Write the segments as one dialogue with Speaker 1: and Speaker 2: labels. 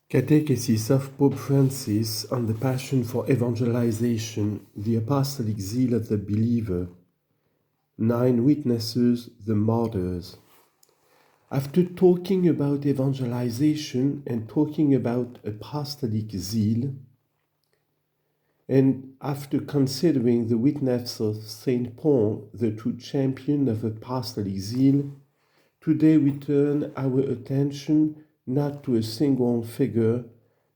Speaker 1: Catechesis of Pope Francis on the Passion for Evangelization, the apostolic zeal of the believer. 9 witnesses, the martyrs. After talking about evangelization and talking about apostolic zeal, and after considering the witness of St. Paul, the true champion of apostolic zeal, today we turn our attention not to a single figure,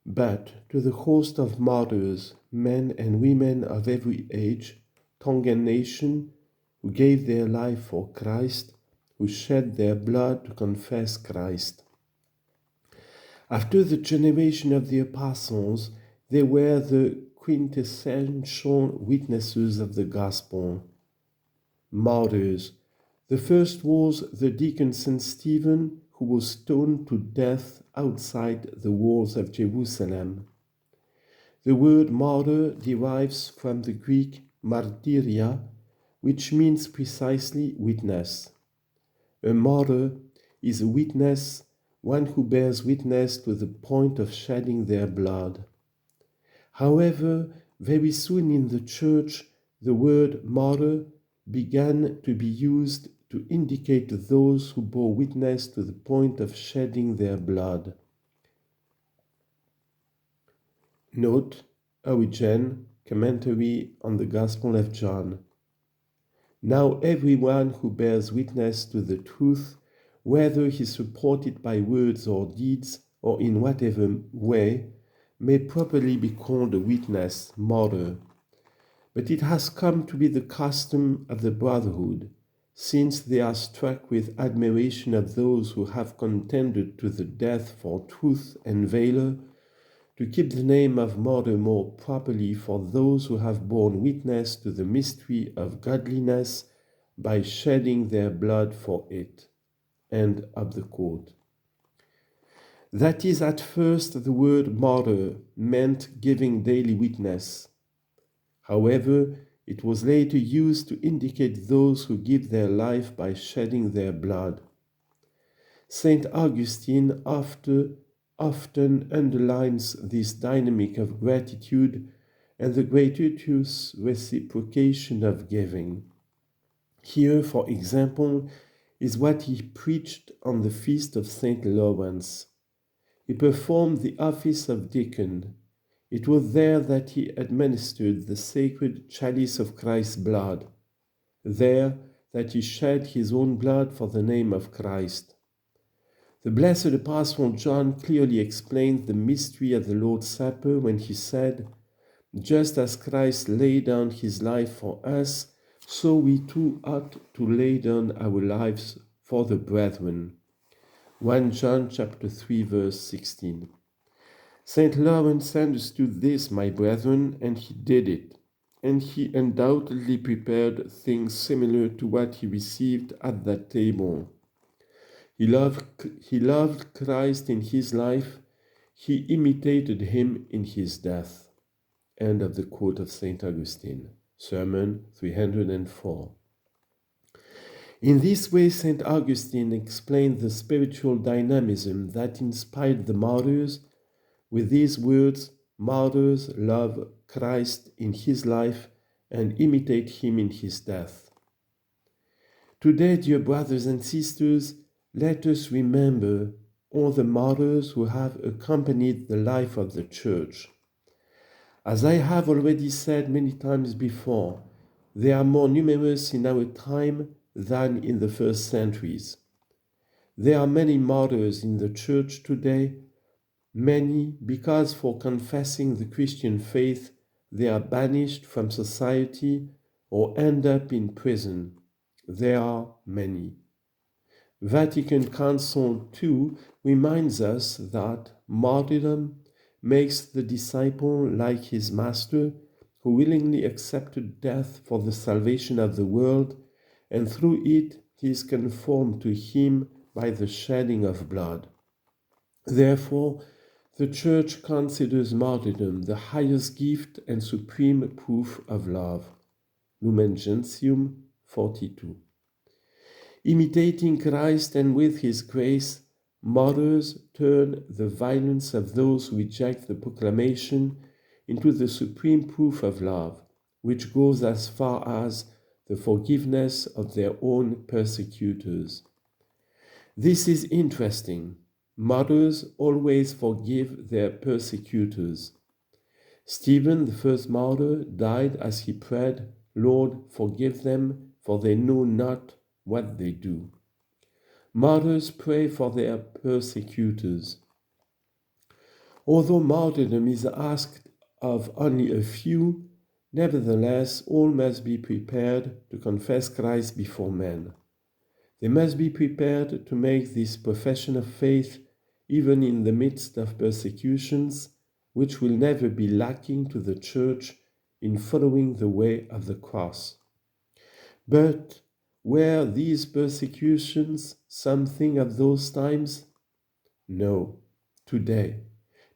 Speaker 1: but to the host of martyrs, men and women of every age, tongue and nation, who gave their life for Christ, who shed their blood to confess Christ. After the generation of the apostles, they were the quintessential witnesses of the gospel. Martyrs. The first was the deacon St. Stephen, who was stoned to death outside the walls of Jerusalem. The word martyr derives from the Greek martyria, which means precisely witness. A martyr is a witness, one who bears witness to the point of shedding their blood. However, very soon in the Church, the word martyr began to be used to indicate those who bore witness to the point of shedding their blood. Note, Origen, Commentary on the Gospel of John. Now everyone who bears witness to the truth, whether he support it by words or deeds, or in whatever way, may properly be called a witness, martyr. But it has come to be the custom of the brotherhood, since they are struck with admiration of those who have contended to the death for truth and valor, to keep the name of martyr more properly for those who have borne witness to the mystery of godliness by shedding their blood for it. End of the quote. That is, at first the word martyr meant giving daily witness. However, it was later used to indicate those who give their life by shedding their blood. St. Augustine often underlines this dynamic of gratitude and the gratuitous reciprocation of giving. Here, for example, is what he preached on the feast of St. Lawrence. He performed the office of deacon. It was there that he administered the sacred chalice of Christ's blood, there that he shed his own blood for the name of Christ. The blessed Apostle John clearly explained the mystery of the Lord's Supper when he said, "Just as Christ laid down his life for us, so we too ought to lay down our lives for the brethren." 1 John chapter 3, verse 16. St. Lawrence understood this, my brethren, and he did it, and he undoubtedly prepared things similar to what he received at that table. He loved Christ in his life, he imitated him in his death. End of the quote of St. Augustine, Sermon 304. In this way, St. Augustine explained the spiritual dynamism that inspired the martyrs with these words: martyrs love Christ in his life and imitate him in his death. Today, dear brothers and sisters, let us remember all the martyrs who have accompanied the life of the Church. As I have already said many times before, they are more numerous in our time than in the first centuries. There are many martyrs in the Church today, many because for confessing the Christian faith they are banished from society or end up in prison. There are many. Vatican Council II reminds us that martyrdom makes the disciple like his master, who willingly accepted death for the salvation of the world, and through it he is conformed to him by the shedding of blood. Therefore, the Church considers martyrdom the highest gift and supreme proof of love. Lumen Gentium 42. Imitating Christ and with his grace, martyrs turn the violence of those who reject the proclamation into the supreme proof of love, which goes as far as the forgiveness of their own persecutors. This is interesting. Martyrs always forgive their persecutors. Stephen, the first martyr, died as he prayed, "Lord, forgive them, for they know not what they do." Martyrs pray for their persecutors. Although martyrdom is asked of only a few, nevertheless, all must be prepared to confess Christ before men. They must be prepared to make this profession of faith even in the midst of persecutions, which will never be lacking to the Church in following the way of the cross. But were these persecutions something of those times? No, today.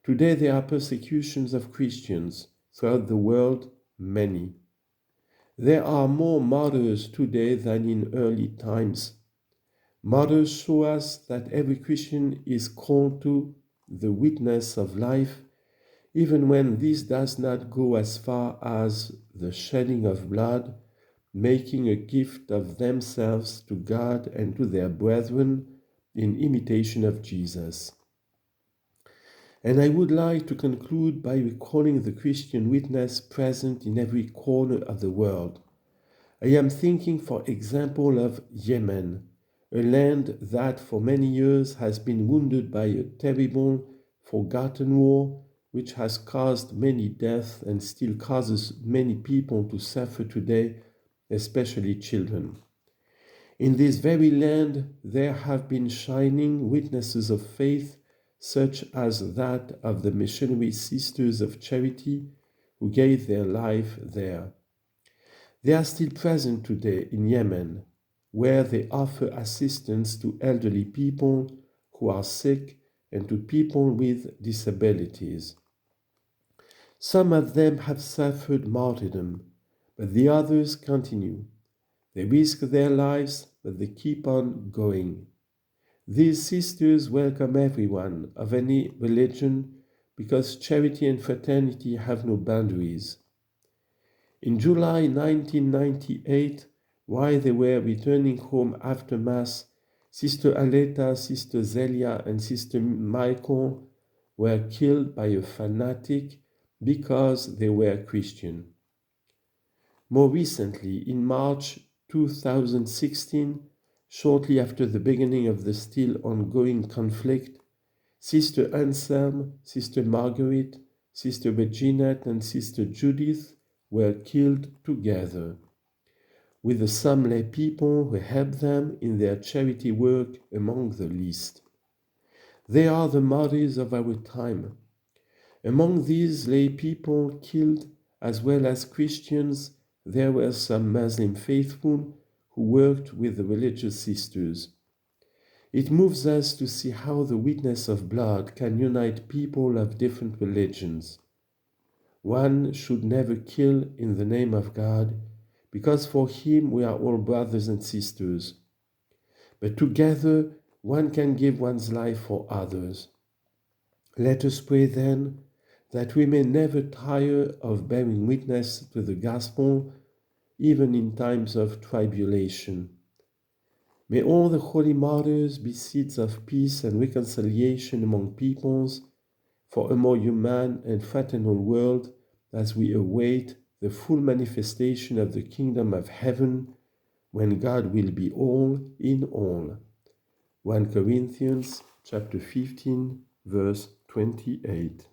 Speaker 1: Today there are persecutions of Christians throughout the world, many. There are more martyrs today than in early times. Martyrs show us that every Christian is called to the witness of life, even when this does not go as far as the shedding of blood, making a gift of themselves to God and to their brethren in imitation of Jesus. And I would like to conclude by recalling the Christian witness present in every corner of the world. I am thinking, for example, of Yemen, a land that for many years has been wounded by a terrible, forgotten war, which has caused many deaths and still causes many people to suffer today, especially children. In this very land, there have been shining witnesses of faith, such as that of the missionary Sisters of Charity, who gave their life there. They are still present today in Yemen, where they offer assistance to elderly people who are sick and to people with disabilities. Some of them have suffered martyrdom, but the others continue. They risk their lives, but they keep on going. These sisters welcome everyone of any religion because charity and fraternity have no boundaries. In July 1998, while they were returning home after Mass, Sister Aleta, Sister Zelia, and Sister Michael were killed by a fanatic because they were Christian. More recently, in March 2016, shortly after the beginning of the still ongoing conflict, Sister Anselm, Sister Marguerite, Sister Reginette, and Sister Judith were killed together, with some lay people who helped them in their charity work among the least. They are the martyrs of our time. Among these lay people killed, as well as Christians, there were some Muslim faithful who worked with the religious sisters. It moves us to see how the witness of blood can unite people of different religions. One should never kill in the name of God, because for him we are all brothers and sisters. But together one can give one's life for others. Let us pray then that we may never tire of bearing witness to the gospel, even in times of tribulation. May all the holy martyrs be seeds of peace and reconciliation among peoples, for a more human and fraternal world, as we await the full manifestation of the kingdom of heaven, when God will be all in all. 1 Corinthians chapter 15, verse 28.